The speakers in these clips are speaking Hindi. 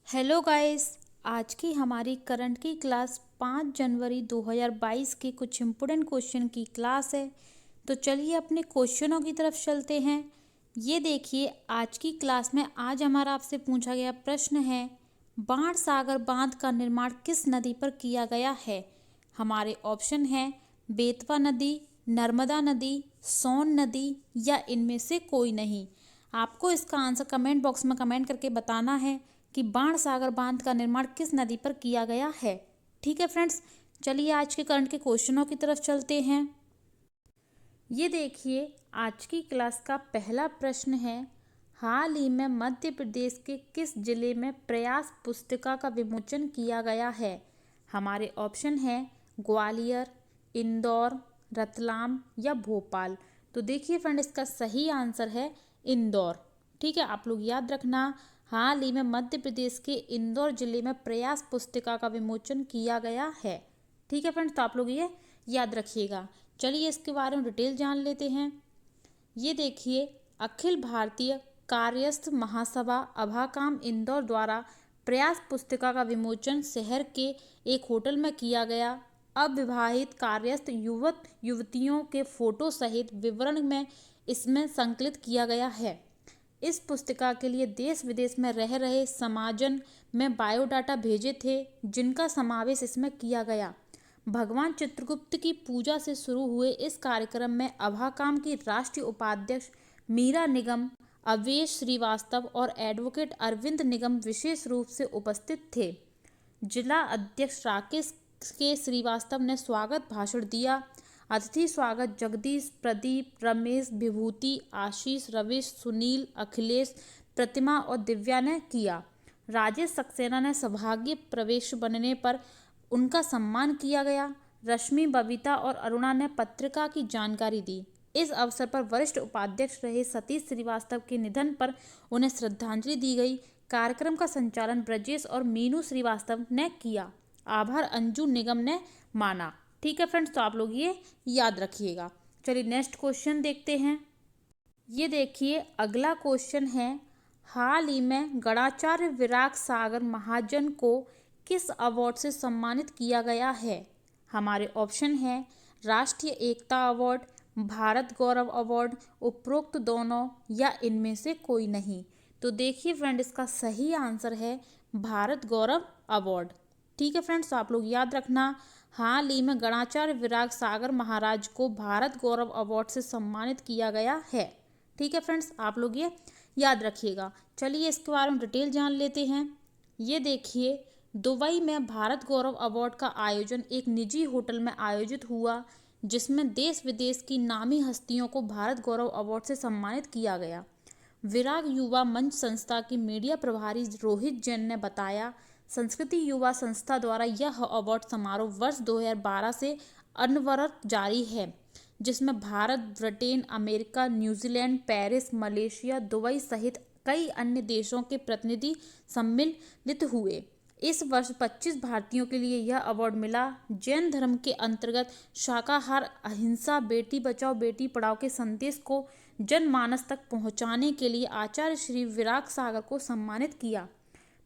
Hello guys. आज की हमारी करंट की क्लास 5 जनवरी 2022 के कुछ इम्पोर्टेंट क्वेश्चन की क्लास है। तो चलिए अपने क्वेश्चनों की तरफ चलते हैं। ये देखिए, आज की क्लास में आज हमारा आपसे पूछा गया प्रश्न है, बाणसागर बांध का निर्माण किस नदी पर किया गया है। हमारे ऑप्शन हैं बेतवा नदी, नर्मदा नदी, सोन नदी या इनमें से कोई नहीं। आपको इसका आंसर कमेंट बॉक्स में कमेंट करके बताना है कि बाणसागर बांध का निर्माण किस नदी पर किया गया है। ठीक है फ्रेंड्स, चलिए आज के करंट के क्वेश्चनों की तरफ चलते हैं। ये देखिए, आज की क्लास का पहला प्रश्न है, हाल ही में मध्य प्रदेश के किस जिले में प्रयास पुस्तिका का विमोचन किया गया है। हमारे ऑप्शन हैं ग्वालियर, इंदौर, रतलाम या भोपाल। तो देखिए फ्रेंड, इसका सही आंसर है इंदौर। ठीक है, आप लोग याद रखना, हाल ही में मध्य प्रदेश के इंदौर जिले में प्रयास पुस्तिका का विमोचन किया गया है। ठीक है फ्रेंड्स, तो आप लोग ये याद रखिएगा। चलिए इसके बारे में डिटेल जान लेते हैं। ये देखिए, अखिल भारतीय कार्यस्थ महासभा अभाकाम इंदौर द्वारा प्रयास पुस्तिका का विमोचन शहर के एक होटल में किया गया। अविवाहित कार्यस्थ युवक युवतियों के फोटो सहित विवरण में इसमें संकलित किया गया है। इस पुस्तिका के लिए देश विदेश में रह रहे समाजन में बायोडाटा भेजे थे, जिनका समावेश इसमें किया गया। भगवान चित्रगुप्त की पूजा से शुरू हुए इस कार्यक्रम में अभाकाम की राष्ट्रीय उपाध्यक्ष मीरा निगम, अवेश श्रीवास्तव और एडवोकेट अरविंद निगम विशेष रूप से उपस्थित थे। जिला अध्यक्ष राकेश के श्रीवास्तव ने स्वागत भाषण दिया। अतिथि स्वागत जगदीश, प्रदीप, रमेश, विभूति, आशीष, रविश, सुनील, अखिलेश, प्रतिमा और दिव्या ने किया। राजेश सक्सेना ने सौभाग्य प्रवेश बनने पर उनका सम्मान किया गया। रश्मि, बबीता और अरुणा ने पत्रिका की जानकारी दी। इस अवसर पर वरिष्ठ उपाध्यक्ष रहे सतीश श्रीवास्तव के निधन पर उन्हें श्रद्धांजलि दी गई। कार्यक्रम का संचालन ब्रजेश और मीनू श्रीवास्तव ने किया। आभार अंजू निगम ने माना। ठीक है फ्रेंड्स, तो आप लोग ये याद रखिएगा। चलिए नेक्स्ट क्वेश्चन देखते हैं। ये देखिए, अगला क्वेश्चन है, हाल ही में गणाचार्य विराग सागर महाजन को किस अवार्ड से सम्मानित किया गया है। हमारे ऑप्शन हैं राष्ट्रीय एकता अवार्ड, भारत गौरव अवार्ड, उपरोक्त दोनों या इनमें से कोई नहीं। तो देखिए फ्रेंड, इसका सही आंसर है भारत गौरव अवार्ड। ठीक है फ्रेंड्स, तो आप लोग याद रखना, हाल ही में गणाचार्य विराग सागर महाराज को भारत गौरव अवार्ड से सम्मानित किया गया है। ठीक है फ्रेंड्स, आप लोग ये याद रखिएगा। चलिए इसके बारे में डिटेल जान लेते हैं। ये देखिए, दुबई में भारत गौरव अवार्ड का आयोजन एक निजी होटल में आयोजित हुआ, जिसमें देश विदेश की नामी हस्तियों को भारत गौरव अवार्ड से सम्मानित किया गया। विराग युवा मंच संस्था की मीडिया प्रभारी रोहित जैन ने बताया, संस्कृति युवा संस्था द्वारा यह अवार्ड समारोह वर्ष 2012 से अनवरत जारी है, जिसमें Bharat, Britain, America, New Zealand, Paris, Malaysia, Dubai सहित कई अन्य देशों के प्रतिनिधि सम्मिलित हुए। इस वर्ष 25 भारतीयों के लिए यह अवार्ड मिला। जैन धर्म के अंतर्गत शाकाहार, अहिंसा, बेटी बचाओ बेटी पढ़ाओ के संदेश को जनमानस तक पहुंचाने के लिए आचार्य श्री विराग सागर को सम्मानित किया।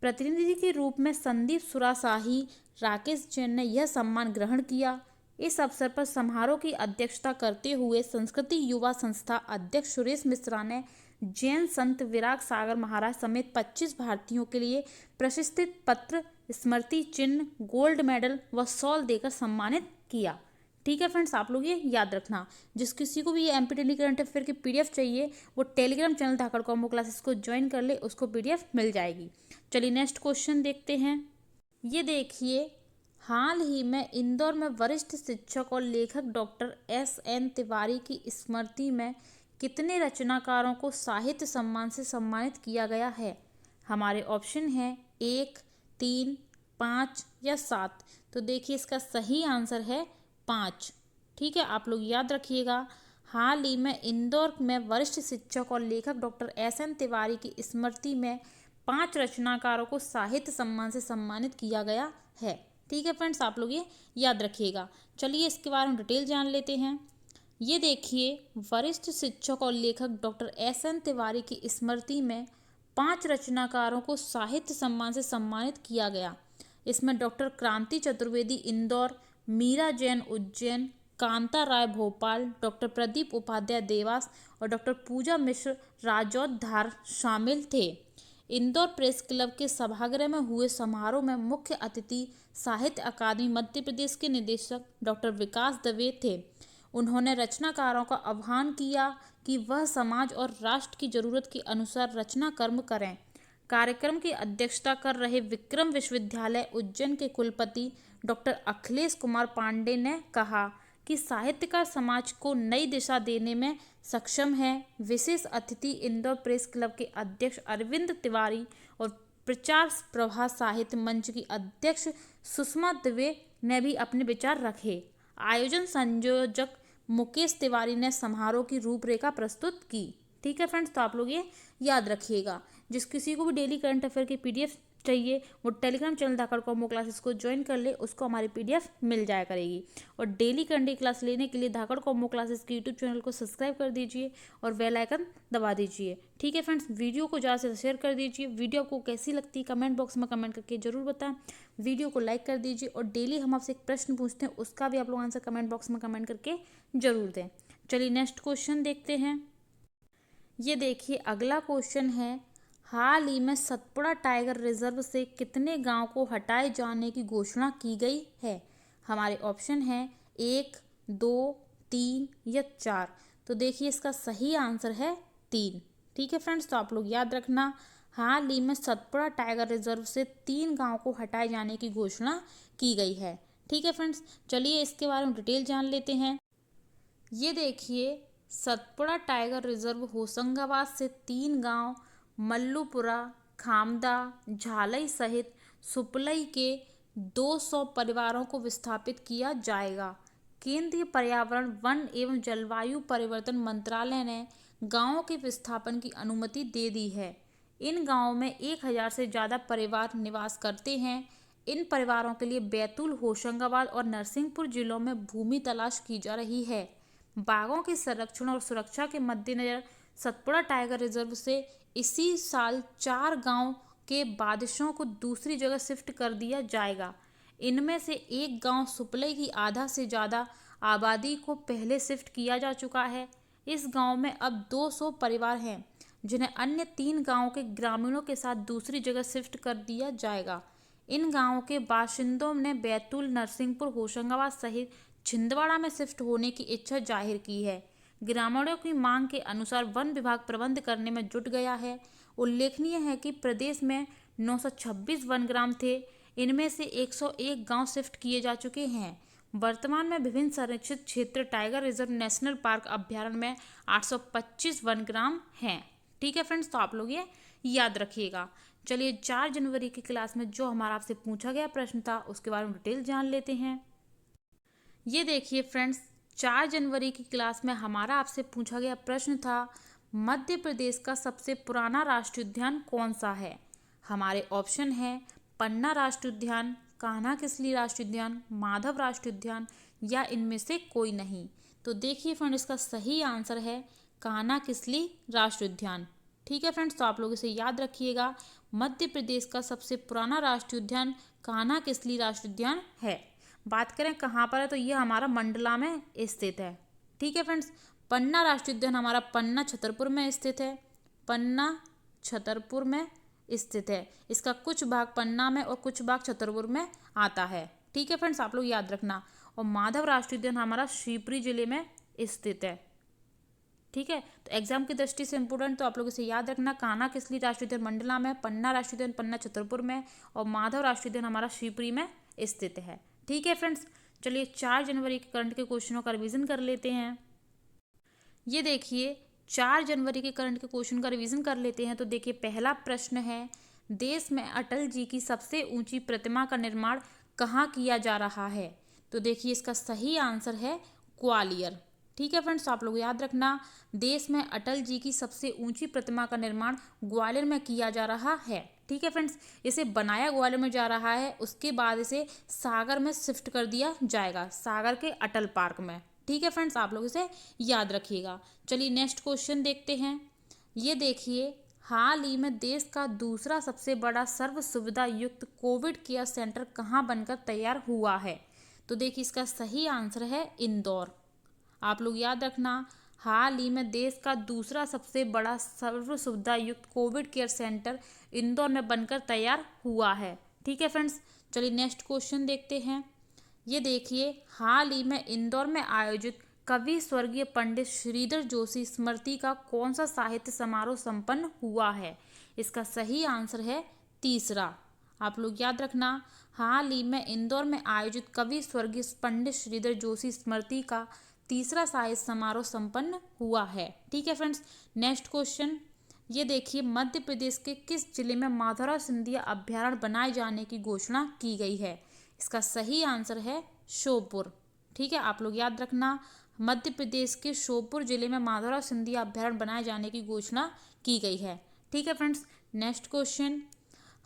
प्रतिनिधि के रूप में संदीप सुरासाही, राकेश जैन ने यह सम्मान ग्रहण किया। इस अवसर पर समारोह की अध्यक्षता करते हुए संस्कृति युवा संस्था अध्यक्ष सुरेश मिश्रा ने जैन संत विराग सागर महाराज समेत 25 भारतीयों के लिए प्रशस्ति पत्र, स्मृति चिन्ह, गोल्ड मेडल व शॉल देकर सम्मानित किया। ठीक है फ्रेंड्स, आप लोग ये याद रखना। जिस किसी को भी ये एमपी डेली करंट अफेयर की पीडीएफ चाहिए, वो टेलीग्राम चैनल धाकड़ कॉम्बो क्लासेस को ज्वाइन कर ले, उसको पीडीएफ मिल जाएगी। चलिए नेक्स्ट क्वेश्चन देखते हैं। ये देखिए, हाल ही में इंदौर में वरिष्ठ शिक्षक और लेखक डॉक्टर एस.एन. तिवारी की स्मृति में कितने रचनाकारों को साहित्य सम्मान से सम्मानित किया गया है। हमारे ऑप्शन हैं 1, 3, 5 या 7। तो देखिए, इसका सही आंसर है 5। ठीक है, आप लोग याद रखिएगा, हाल ही में इंदौर में वरिष्ठ शिक्षक और लेखक डॉक्टर एस.एन. तिवारी की स्मृति में 5 रचनाकारों को साहित्य सम्मान से सम्मानित किया गया है। ठीक है फ्रेंड्स, आप लोग ये याद रखिएगा। चलिए इसके बारे में डिटेल जान लेते हैं। ये देखिए, वरिष्ठ शिक्षक और लेखक डॉक्टर एस.एन. तिवारी की स्मृति में 5 रचनाकारों को साहित्य सम्मान से सम्मानित किया गया। इसमें डॉक्टर क्रांति चतुर्वेदी इंदौर, मीरा जैन उज्जैन, कांता राय भोपाल, डॉक्टर प्रदीप उपाध्याय देवास और डॉक्टर पूजा मिश्र राजौधार शामिल थे। इंदौर प्रेस क्लब के सभागृह में हुए समारोह में मुख्य अतिथि साहित्य अकादमी मध्य प्रदेश के निदेशक डॉक्टर विकास दवे थे। उन्होंने रचनाकारों का आह्वान किया कि वह समाज और राष्ट्र की जरूरत के अनुसार रचना कर्म करें। कार्यक्रम की अध्यक्षता कर रहे विक्रम विश्वविद्यालय उज्जैन के कुलपति डॉक्टर अखिलेश कुमार पांडे ने कहा कि साहित्यकार समाज को नई दिशा देने में सक्षम है। विशेष अतिथि इंदौर प्रेस क्लब के अध्यक्ष अरविंद तिवारी और प्रचार प्रवाह साहित्य मंच की अध्यक्ष सुषमा दुबे ने भी अपने विचार रखे। आयोजन संयोजक मुकेश तिवारी ने समारोह की रूपरेखा प्रस्तुत की। ठीक है फ्रेंड्स, तो आप लोग ये याद रखिएगा। जिस किसी को भी डेली करंट अफेयर की पीडीएफ चाहिए वो टेलीग्राम चैनल धाकड़ कॉम्बो क्लासेस को ज्वाइन कर ले, उसको हमारी पीडीएफ मिल जाया करेगी। और डेली करंट की क्लास लेने के लिए धाकड़ कॉम्बो क्लासेस के यूट्यूब चैनल को सब्सक्राइब कर दीजिए और बेल आइकन दबा दीजिए। ठीक है फ्रेंड्स, वीडियो को ज़्यादा से शेयर कर दीजिए। वीडियो आपको कैसी लगती है कमेंट बॉक्स में कमेंट करके जरूर बताएं। वीडियो को लाइक कर दीजिए और डेली हम आपसे एक प्रश्न पूछते हैं, उसका भी आप लोग आंसर कमेंट बॉक्स में कमेंट करके जरूर दें। चलिए नेक्स्ट क्वेश्चन देखते हैं। ये देखिए अगला क्वेश्चन है, हाल ही में सतपुड़ा टाइगर रिजर्व से कितने गांव को हटाए जाने की घोषणा की गई है? हमारे ऑप्शन है 1, 2, 3 या 4। तो देखिए इसका सही आंसर है 3। ठीक है फ्रेंड्स, तो आप लोग याद रखना, हाल ही में सतपुड़ा टाइगर रिजर्व से 3 गांव को हटाए जाने की घोषणा की गई है। ठीक है फ्रेंड्स, चलिए इसके बारे में डिटेल जान लेते हैं। ये देखिए सतपुड़ा टाइगर रिजर्व होशंगाबाद से 3 गांव मल्लूपुरा, खामदा, झालई सहित सुपलई के 200 परिवारों को विस्थापित किया जाएगा। केंद्रीय पर्यावरण, वन एवं जलवायु परिवर्तन मंत्रालय ने गांवों के विस्थापन की अनुमति दे दी है। इन गांवों में 1000 से ज़्यादा परिवार निवास करते हैं। इन परिवारों के लिए बैतूल, होशंगाबाद और नरसिंहपुर जिलों में भूमि तलाश की जा रही है। बाघों के संरक्षण और सुरक्षा के मद्देनजर सतपुड़ा टाइगर रिजर्व से इसी साल 4 गांव के बादिशों को दूसरी जगह शिफ्ट कर दिया जाएगा। इनमें से एक गांव सुपलई की आधा से ज़्यादा आबादी को पहले शिफ्ट किया जा चुका है। इस गांव में अब 200 परिवार हैं, जिन्हें अन्य 3 गांवों के ग्रामीणों के साथ दूसरी जगह शिफ्ट कर दिया जाएगा। इन गांवों के बाशिंदों ने बैतूल, नरसिंहपुर, होशंगाबाद सहित छिंदवाड़ा में शिफ्ट होने की इच्छा जाहिर की है। ग्रामीणों की मांग के अनुसार वन विभाग प्रबंध करने में जुट गया है। उल्लेखनीय है कि प्रदेश में 926 वनग्राम थे, इनमें से 101 गांव शिफ्ट किए जा चुके हैं। वर्तमान में विभिन्न संरक्षित क्षेत्र टाइगर रिजर्व नेशनल पार्क अभ्यारण्य में 825 वनग्राम हैं। ठीक है फ्रेंड्स, तो आप लोग ये याद रखिएगा। चलिए 4 जनवरी की क्लास में जो हमारा आपसे पूछा गया प्रश्न था उसके बारे में डिटेल जान लेते हैं। ये देखिए फ्रेंड्स, 4 जनवरी की क्लास में हमारा आपसे पूछा गया प्रश्न था, मध्य प्रदेश का सबसे पुराना राष्ट्रीय उद्यान कौन सा है? हमारे ऑप्शन है पन्ना राष्ट्रीय उद्यान, कान्हा किसली राष्ट्रीय उद्यान, माधव राष्ट्रीय उद्यान या इनमें से कोई नहीं। तो देखिए फ्रेंड्स, इसका सही आंसर है कान्हा किसली राष्ट्रीय उद्यान। ठीक है फ्रेंड्स, तो आप लोग इसे याद रखिएगा, मध्य प्रदेश का सबसे पुराना राष्ट्रीय उद्यान कान्हा किसली राष्ट्रीय उद्यान है। बात करें कहाँ पर है, तो ये हमारा मंडला में स्थित है। ठीक है फ्रेंड्स, पन्ना राष्ट्रीय उद्यान हमारा पन्ना छतरपुर में स्थित है। पन्ना छतरपुर में स्थित है। इसका कुछ भाग पन्ना में और कुछ भाग छतरपुर में आता है। ठीक है फ्रेंड्स, आप लोग याद रखना। और माधव राष्ट्रीय उद्यान हमारा शिवपुरी जिले में स्थित है। ठीक है, तो एग्जाम की दृष्टि से इंपॉर्टेंट, तो आप लोग इसे याद रखना, कान्हा किसली राष्ट्रीय उद्यान मंडला में, पन्ना राष्ट्रीय उद्यान पन्ना छतरपुर में और माधव राष्ट्रीय उद्यान हमारा शिवपुरी में स्थित है। ठीक है फ्रेंड्स, चलिए 4 जनवरी के करंट के क्वेश्चनों का रिवीजन कर लेते हैं। ये देखिए 4 जनवरी के करंट के क्वेश्चन का रिवीजन कर लेते हैं। तो देखिए पहला प्रश्न है, देश में अटल जी की सबसे ऊंची प्रतिमा का निर्माण कहाँ किया जा रहा है? तो देखिए इसका सही आंसर है ग्वालियर। ठीक है फ्रेंड्स, आप लोग याद रखना, देश में अटल जी की सबसे ऊंची प्रतिमा का निर्माण ग्वालियर में किया जा रहा है। ठीक है फ्रेंड्स, इसे बनाया ग्वालियर में जा रहा है, उसके बाद इसे सागर में शिफ्ट कर दिया जाएगा, सागर के अटल पार्क में। ठीक है फ्रेंड्स, आप लोग इसे याद रखिएगा। चलिए नेक्स्ट क्वेश्चन देखते हैं। ये देखिए, हाल ही में देश का दूसरा सबसे बड़ा सर्व सुविधा युक्त कोविड केयर सेंटर कहाँ बनकर तैयार हुआ है? तो देखिए इसका सही आंसर है इंदौर। आप लोग याद रखना, हाल ही में देश का दूसरा सबसे बड़ा सर्व सुविधा युक्त कोविड केयर सेंटर इंदौर में बनकर तैयार हुआ है। ठीक है फ्रेंड्स, चलिए नेक्स्ट क्वेश्चन देखते हैं। ये देखिए, हाल ही में इंदौर में आयोजित कवि स्वर्गीय पंडित श्रीधर जोशी स्मृति का कौन सा साहित्य समारोह संपन्न हुआ है? इसका सही आंसर है तीसरा। आप लोग याद रखना, हाल ही में इंदौर में आयोजित कवि स्वर्गीय पंडित श्रीधर जोशी स्मृति का तीसरा साहित्य समारोह संपन्न हुआ है। ठीक है फ्रेंड्स, नेक्स्ट क्वेश्चन। ये देखिए, मध्य प्रदेश के किस जिले में माधवराव सिंधिया अभ्यारण्य बनाए जाने की घोषणा की गई है? इसका सही आंसर है श्योपुर। ठीक है, आप लोग याद रखना, मध्य प्रदेश के श्योपुर जिले में माधवराव सिंधिया अभ्यारण्य बनाए जाने की घोषणा की गई है। ठीक है फ्रेंड्स, नेक्स्ट क्वेश्चन।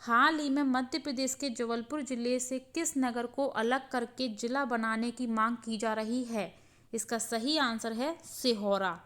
हाल ही में मध्य प्रदेश के जबलपुर जिले से किस नगर को अलग करके जिला बनाने की मांग की जा रही है? इसका सही आंसर है सिहोरा।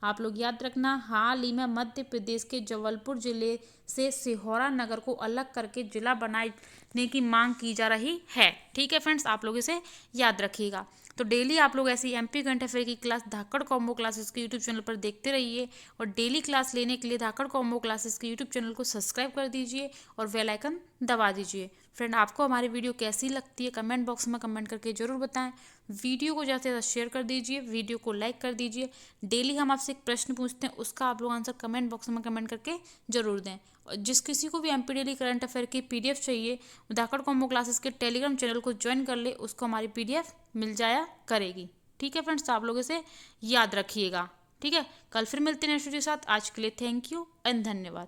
आप लोग याद रखना, हाल ही में मध्य प्रदेश के जबलपुर जिले से सिहोरा नगर को अलग करके जिला बनाने की मांग की जा रही है। ठीक है फ्रेंड्स, आप लोग इसे याद रखिएगा। तो डेली आप लोग ऐसी एमपी करंट अफेयर की क्लास धाकड़ कॉम्बो क्लासेस के यूट्यूब चैनल पर देखते रहिए, और डेली क्लास लेने के लिए धाकड़ कॉम्बो क्लासेस के यूट्यूब चैनल को सब्सक्राइब कर दीजिए और बेल आइकन दबा दीजिए। फ्रेंड, आपको हमारी वीडियो कैसी लगती है कमेंट बॉक्स में कमेंट करके जरूर बताएं। वीडियो को ज़्यादा से ज़्यादा शेयर कर दीजिए, वीडियो को लाइक कर दीजिए। डेली हम आपसे एक प्रश्न पूछते हैं, उसका आप लोग आंसर कमेंट बॉक्स में कमेंट करके जरूर दें। और जिस किसी को भी एमपी डेली करंट अफेयर की पीडीएफ चाहिए, धाकड़ कॉम्बो क्लासेस के टेलीग्राम चैनल को ज्वाइन कर ले, उसको हमारी पीडीएफ मिल जाया करेगी। ठीक है फ्रेंड्स, आप लोग इसे याद रखिएगा। ठीक है, कल फिर मिलते हैं नेक्स्ट वीडियो के साथ। आज के लिए थैंक यू एंड धन्यवाद।